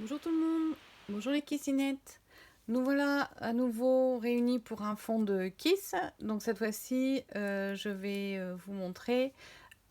Bonjour tout le monde, bonjour les kissinettes. Nous voilà à nouveau réunis pour un fond de kiss. Donc cette fois-ci, je vais vous montrer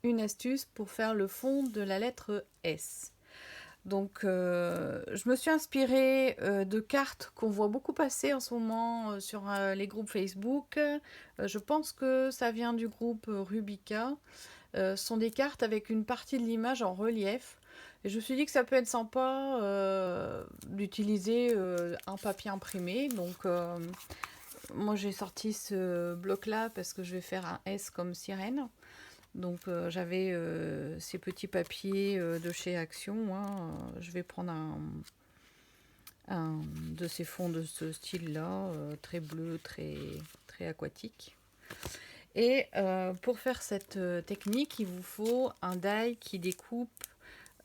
une astuce pour faire le fond de la lettre S. Donc je me suis inspirée de cartes qu'on voit beaucoup passer en ce moment sur les groupes Facebook. Je pense que ça vient du groupe Rubica. Ce sont des cartes avec une partie de l'image en relief. Et je me suis dit que ça peut être sympa d'utiliser un papier imprimé. Donc moi j'ai sorti ce bloc-là parce que je vais faire un S comme sirène. Donc j'avais ces petits papiers de chez Action. Hein. Je vais prendre un de ces fonds de ce style-là, très bleu, très aquatique. Et pour faire cette technique, il vous faut un die qui découpe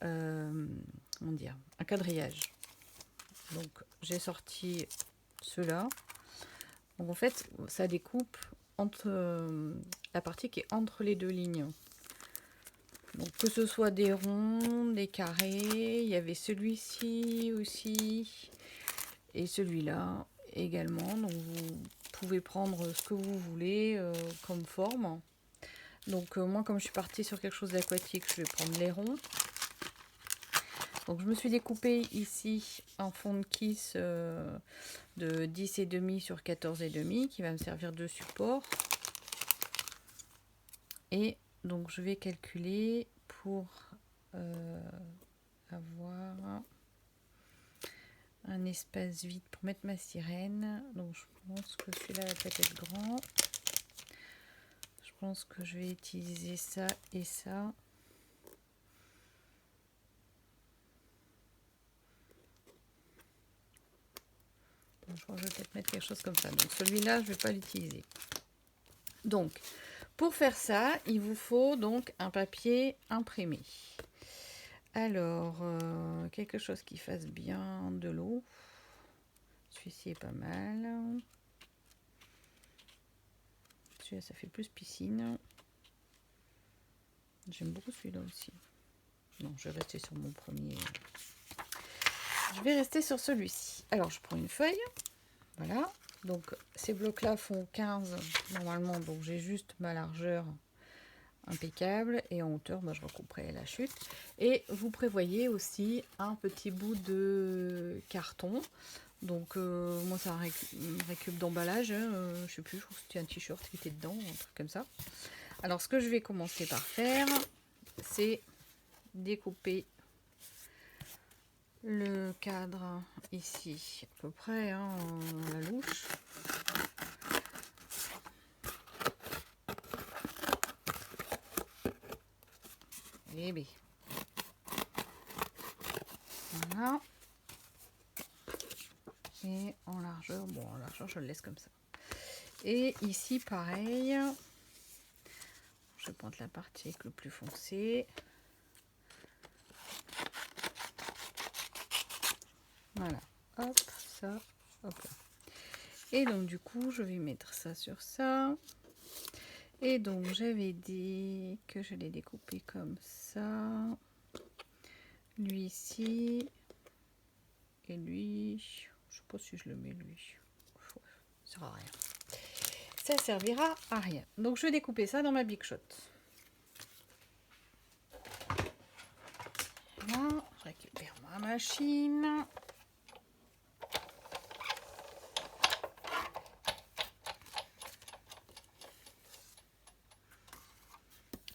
comment dire, un quadrillage. Donc j'ai sorti ceux-là. Donc en fait, ça découpe entre la partie qui est entre les deux lignes. Donc que ce soit des ronds, des carrés, il y avait celui-ci aussi et celui-là également. Donc vous pouvez prendre ce que vous voulez comme forme. Donc moi comme je suis partie sur quelque chose d'aquatique, je vais prendre les ronds. Donc je me suis découpé ici un fond de kiss de 10,5 sur 14,5 qui va me servir de support. Et donc je vais calculer pour avoir un espace vide pour mettre ma sirène. Donc je pense que celui-là va peut-être être grand. Je pense que je vais utiliser ça et ça. Je crois que je vais peut-être mettre quelque chose comme ça. Donc celui-là, je ne vais pas l'utiliser. Donc, pour faire ça, il vous faut donc un papier imprimé. Alors, quelque chose qui fasse bien de l'eau. Celui-ci est pas mal. Celui-là, ça fait plus piscine. J'aime beaucoup celui-là aussi. Non, je vais rester sur mon premier. Je vais rester sur celui-ci. Alors, je prends une feuille. Voilà. Donc, ces blocs-là font 15 normalement. Donc, j'ai juste ma largeur impeccable. Et en hauteur, je recouperai la chute. Et vous prévoyez aussi un petit bout de carton. Donc, moi, c'est un récup d'emballage. Je sais plus, je crois que c'était un t-shirt qui était dedans, un truc comme ça. Alors, ce que je vais commencer par faire, c'est découper le cadre ici, à peu près, hein, la louche. Et bien. Voilà. Et en largeur, bon, en largeur, je le laisse comme ça. Et ici, pareil. Je vais prendre la partie avec le plus foncé. Voilà. Hop, ça, hop là. Et donc, du coup, je vais mettre ça sur ça. Et donc, j'avais dit que je l'ai découpé comme ça. Lui ici. Et lui, je sais pas si je le mets lui. Ça sert à rien. Ça servira à rien. Donc, je vais découper ça dans ma Big Shot. Voilà, je récupère ma machine.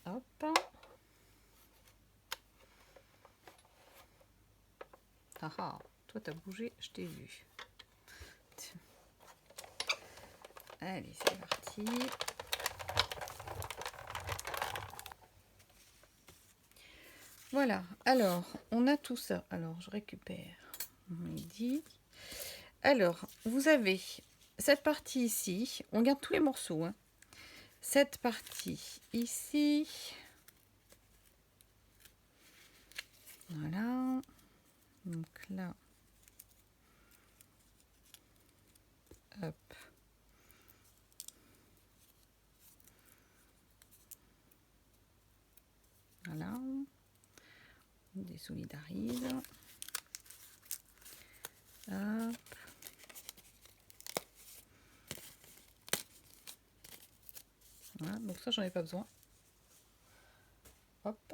Hop. Ah ah, toi t'as bougé, je t'ai vu. Allez, c'est parti. Voilà, alors, on a tout ça. Alors, je récupère mon midi. Alors, vous avez cette partie ici. On garde tous les morceaux. Hein. Cette partie ici. Voilà. Donc là. Hop. Voilà. On désolidarise. ça j'en ai pas besoin. Hop.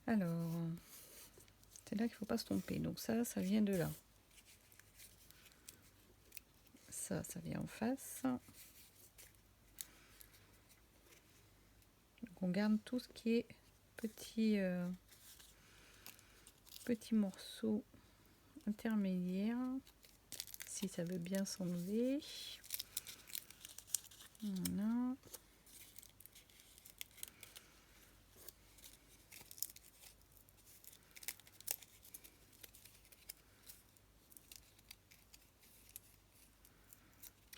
Alors, c'est là qu'il faut pas se tromper. Donc ça vient de là. Ça vient en face. Donc on garde tout ce qui est petits morceaux intermédiaires. Si ça veut bien s'enlever. Voilà.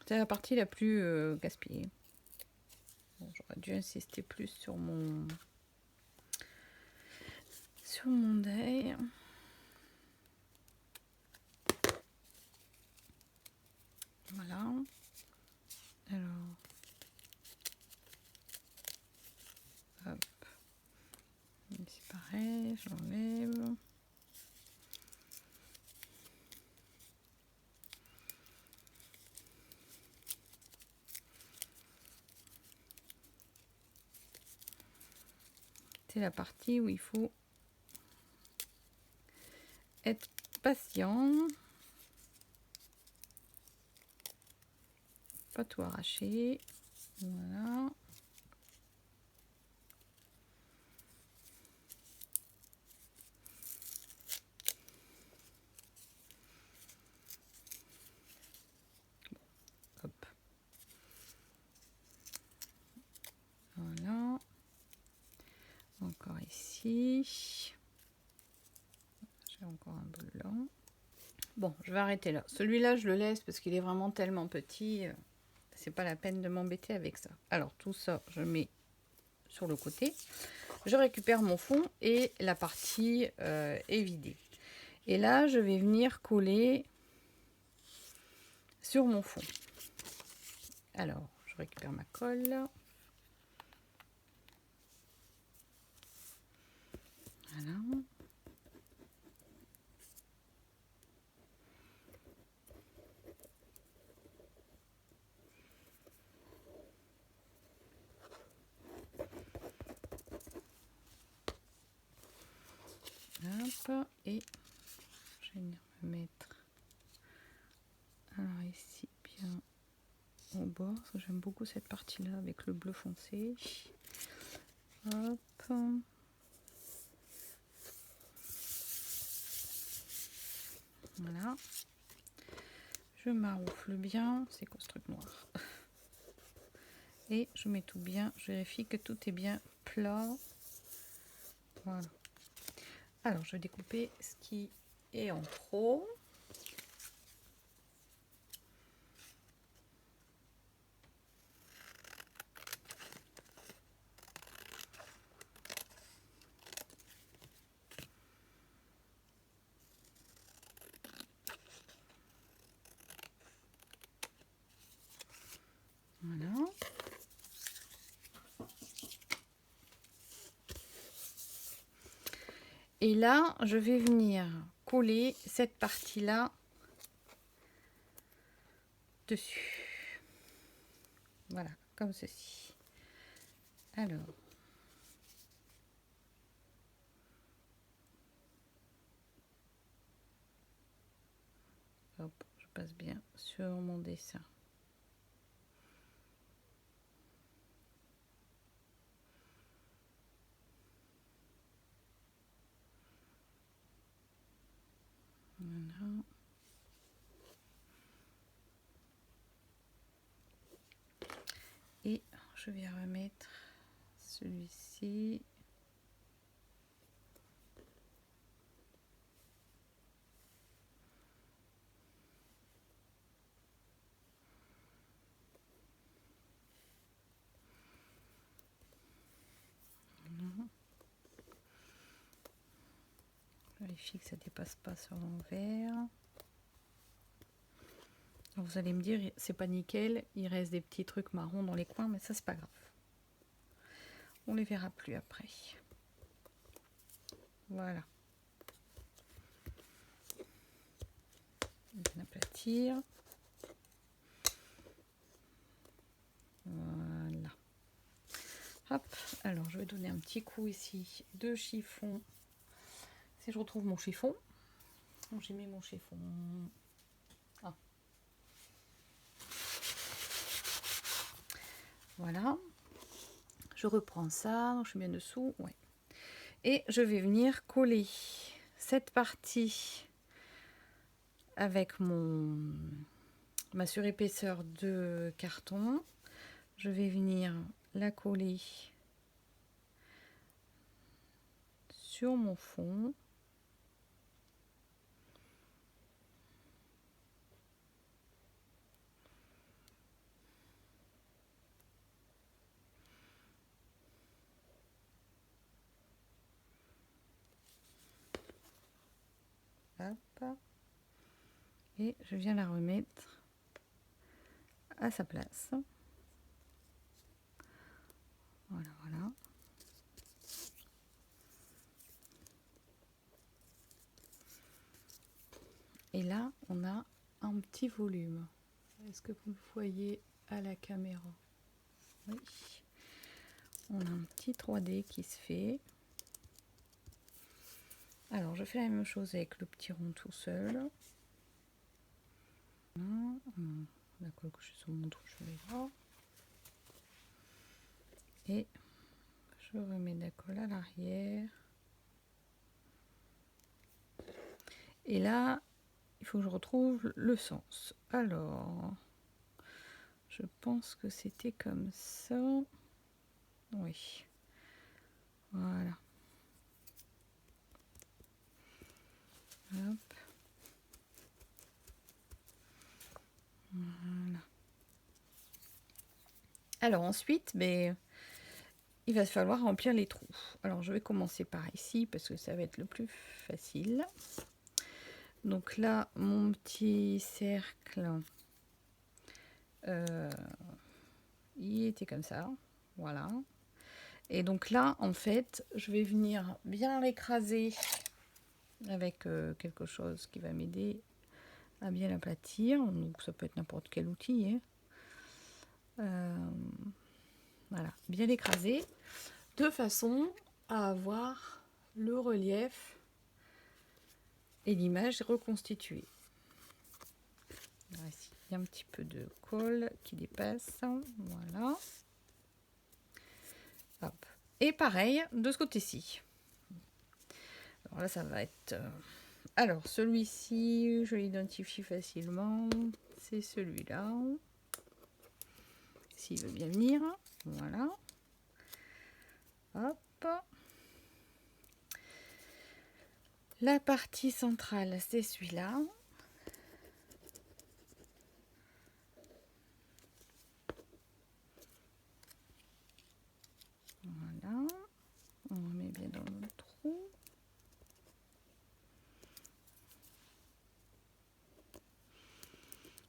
C'est la partie la plus gaspillée. Bon, j'aurais dû insister plus sur mon deuil. Voilà. Alors, hop. C'est pareil, j'enlève. C'est la partie où il faut être patient, pas tout arracher. Voilà. Hop. Voilà. Encore ici. J'ai encore un blanc. Bon, je vais arrêter là. Celui-là, je le laisse parce qu'il est vraiment tellement petit. C'est pas la peine de m'embêter avec ça. Alors, tout ça, je mets sur le côté. Je récupère mon fond et la partie est vidée. Et là, je vais venir coller sur mon fond. Alors, je récupère ma colle. Voilà. Hop, et je vais venir me mettre alors ici bien au bord, parce que j'aime beaucoup cette partie là avec le bleu foncé. Hop. Voilà. Je maroufle bien, c'est quoi ce truc noir? Et je mets tout bien, je vérifie que tout est bien plat. Voilà. Alors, je vais découper ce qui est en trop. Voilà. Et là, je vais venir coller cette partie-là dessus. Voilà, comme ceci. Alors. Hop, je passe bien sur mon dessin. Voilà. Et je vais remettre celui-ci. Voilà. Vérifie que ça dépasse pas sur l'envers. Vous allez me dire, c'est pas nickel, il reste des petits trucs marrons dans les coins, mais ça c'est pas grave. On les verra plus après. Voilà. Je vais aplatir. Hop, alors je vais donner un petit coup ici de chiffon. Si je retrouve mon chiffon. J'ai mis mon chiffon. Ah. Voilà. Je reprends ça, je suis bien dessous. Ouais. Et je vais venir coller cette partie avec ma surépaisseur de carton. Je vais venir la coller sur mon fond. Hop. Et je viens la remettre à sa place. Voilà, voilà. Et là, on a un petit volume. Est-ce que vous le voyez à la caméra? Oui. On a un petit 3D qui se fait. Alors, je fais la même chose avec le petit rond tout seul. La colle que je sur mon trou, je vais voir. Et je remets de la colle à l'arrière. Et là, il faut que je retrouve le sens. Alors, je pense que c'était comme ça. Oui. Voilà. Hop. Voilà. Alors ensuite, il va falloir remplir les trous. Alors je vais commencer par ici parce que ça va être le plus facile. Donc là, mon petit cercle, il était comme ça. Voilà. Et donc là, en fait, je vais venir bien l'écraser avec quelque chose qui va m'aider à bien l'aplatir. Donc ça peut être n'importe quel outil. Voilà, bien l'écraser de façon à avoir le relief et l'image reconstituée. Alors ici, il y a un petit peu de colle qui dépasse. Voilà. Hop. Et pareil de ce côté-ci. Alors là, ça va être... Alors, celui-ci, je l'identifie facilement. C'est celui-là. S'il veut bien venir. Voilà. Hop. La partie centrale, c'est celui-là. Voilà. On remet bien dans le trou.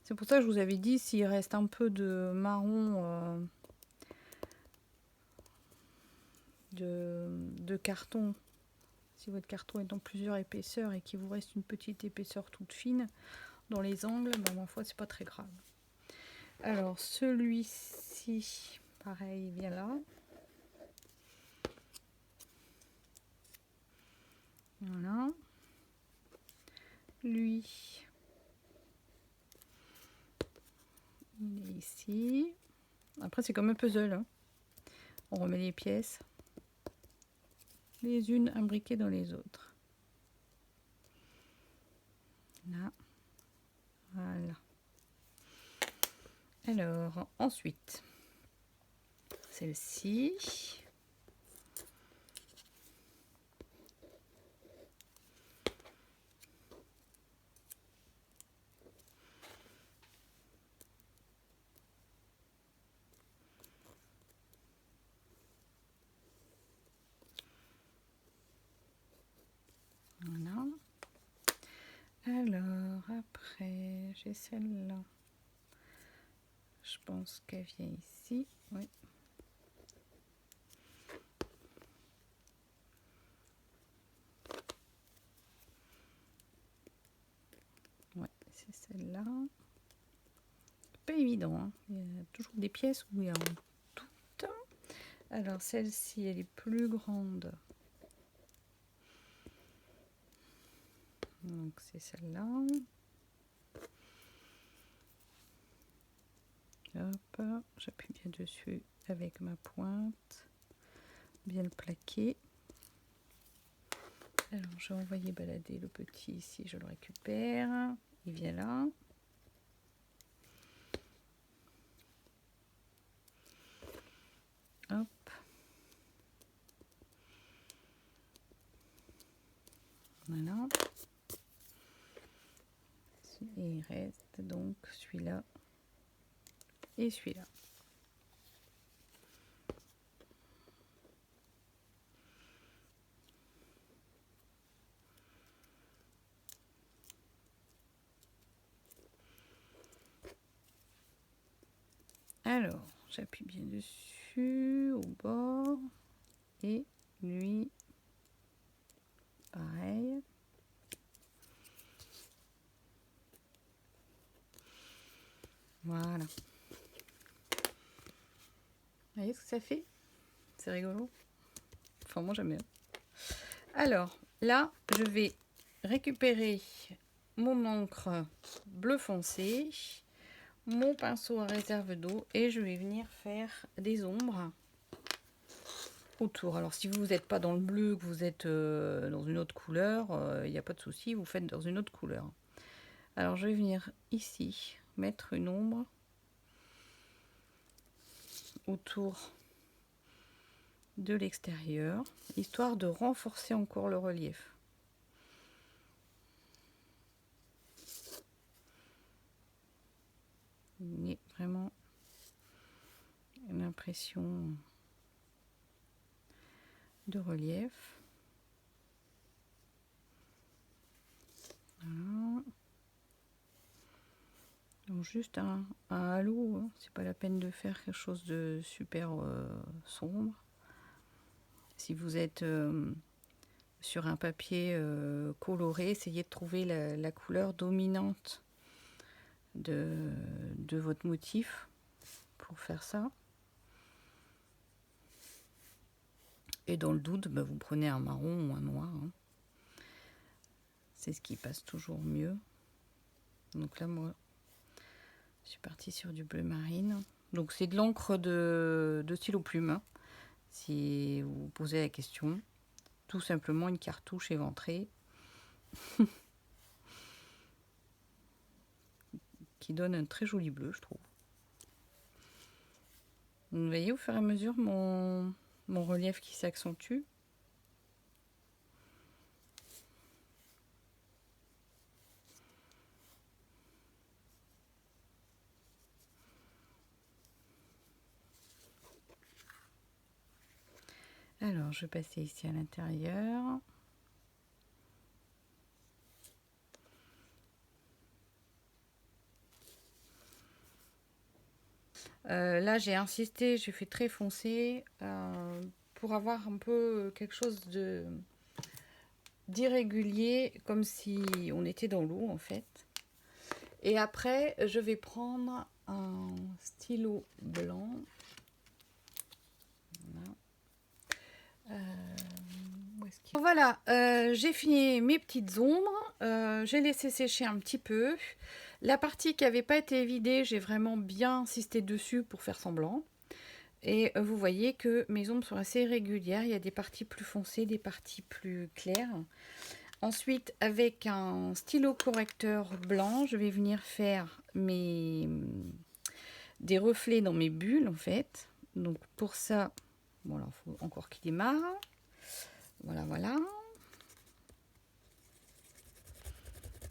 C'est pour ça que je vous avais dit, s'il reste un peu de marron de carton, si votre carton est dans plusieurs épaisseurs et qu'il vous reste une petite épaisseur toute fine dans les angles, ma foi, c'est pas très grave. Alors celui-ci, pareil, il vient là. Voilà. Lui, il est ici. Après, c'est comme un puzzle. Hein. On remet les pièces les unes imbriquées dans les autres. Là. Voilà. Alors, ensuite, celle-ci. Voilà. Alors, après, j'ai celle-là. Je pense qu'elle vient ici. Oui. Ouais, c'est celle-là. Pas évident. Hein. Il y a toujours des pièces où il y a un doute. Alors celle-ci, elle est plus grande. Donc c'est celle-là. Hop, j'appuie bien dessus avec ma pointe. Bien le plaquer. Alors je vais envoyer balader le petit ici, je le récupère. Il vient là. Hop. Voilà. Et il reste donc celui-là et celui-là. Alors, j'appuie bien dessus, au bord, et lui, pareil. Voilà. Vous voyez ce que ça fait? C'est rigolo. Enfin, moi j'aime bien. Alors, là, je vais récupérer mon encre bleu foncé, mon pinceau à réserve d'eau, et je vais venir faire des ombres autour. Alors si vous n'êtes pas dans le bleu, que vous êtes dans une autre couleur, il n'y a pas de souci, vous faites dans une autre couleur. Alors je vais venir ici mettre une ombre autour de l'extérieur, histoire de renforcer encore le relief. Il y a vraiment l'impression de relief. Voilà. Donc juste un halo, hein. C'est pas la peine de faire quelque chose de super sombre. Si vous êtes sur un papier coloré, essayez de trouver la couleur dominante de votre motif pour faire ça. Et dans le doute, bah, vous prenez un marron ou un noir, hein. C'est ce qui passe toujours mieux. Donc là, moi, je suis partie sur du bleu marine. Donc c'est de l'encre de stylo plume, hein, si vous vous posez la question. Tout simplement une cartouche éventrée qui donne un très joli bleu, je trouve. Vous voyez au fur et à mesure mon relief qui s'accentue. Alors, je vais passer ici à l'intérieur. Là, j'ai insisté, j'ai fait très foncé pour avoir un peu quelque chose d'irrégulier, comme si on était dans l'eau en fait. Et après, je vais prendre un stylo blanc. Voilà, j'ai fini mes petites ombres. J'ai laissé sécher un petit peu. La partie qui n'avait pas été vidée, j'ai vraiment bien insisté dessus pour faire semblant. Et vous voyez que mes ombres sont assez régulières. Il y a des parties plus foncées, des parties plus claires. Ensuite, avec un stylo correcteur blanc, je vais venir faire des reflets dans mes bulles en fait. Donc pour ça, bon alors il faut encore qu'il démarre. Voilà, voilà.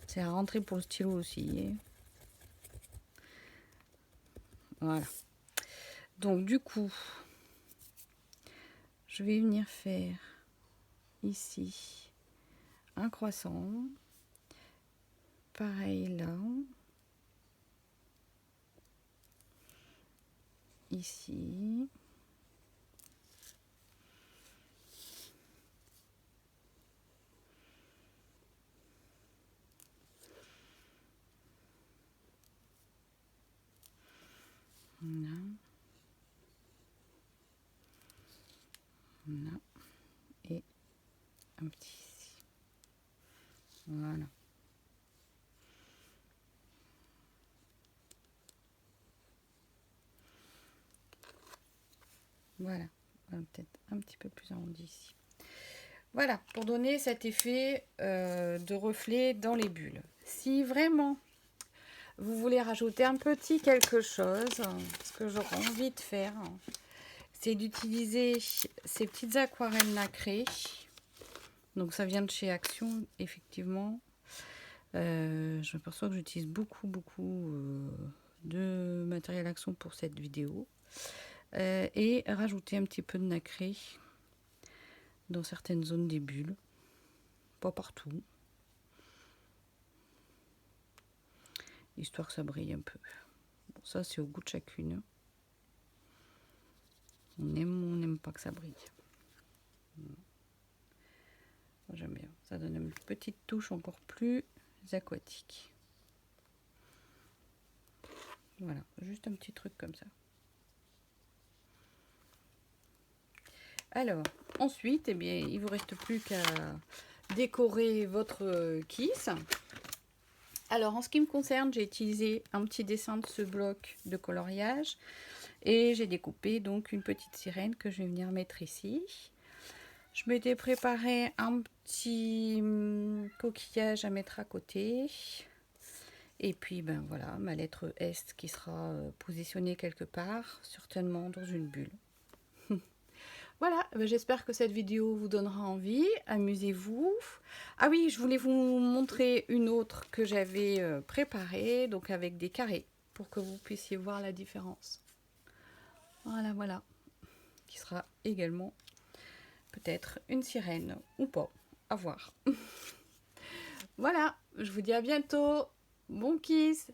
C'est à rentrer pour le stylo aussi. Voilà. Donc du coup, je vais venir faire ici un croissant. Pareil là. Ici. Voilà. petit ici. Voilà. Voilà, peut-être un petit peu plus arrondi ici. Voilà, pour donner cet effet de reflet dans les bulles. Si vraiment vous voulez rajouter un petit quelque chose, ce que j'aurais envie de faire, c'est d'utiliser ces petites aquarelles nacrées. Donc ça vient de chez Action, effectivement. Je m'aperçois que j'utilise beaucoup de matériel Action pour cette vidéo. Et rajouter un petit peu de nacré dans certaines zones des bulles, pas partout, histoire que ça brille un peu. Bon, ça c'est au goût de chacune. On aime ou on n'aime pas que ça brille. J'aime bien, ça donne une petite touche encore plus aquatique. Voilà, juste un petit truc comme ça. Alors, ensuite, eh bien, il ne vous reste plus qu'à décorer votre kiss. Alors, en ce qui me concerne, j'ai utilisé un petit dessin de ce bloc de coloriage et j'ai découpé donc une petite sirène que je vais venir mettre ici. Je m'étais préparé un petit coquillage à mettre à côté. Et puis, ben voilà, ma lettre S qui sera positionnée quelque part, certainement dans une bulle. Voilà, j'espère que cette vidéo vous donnera envie. Amusez-vous. Ah oui, je voulais vous montrer une autre que j'avais préparée, donc avec des carrés, pour que vous puissiez voir la différence. Voilà, qui sera également peut-être une sirène ou pas, à voir. Voilà, je vous dis à bientôt. Bon kiss!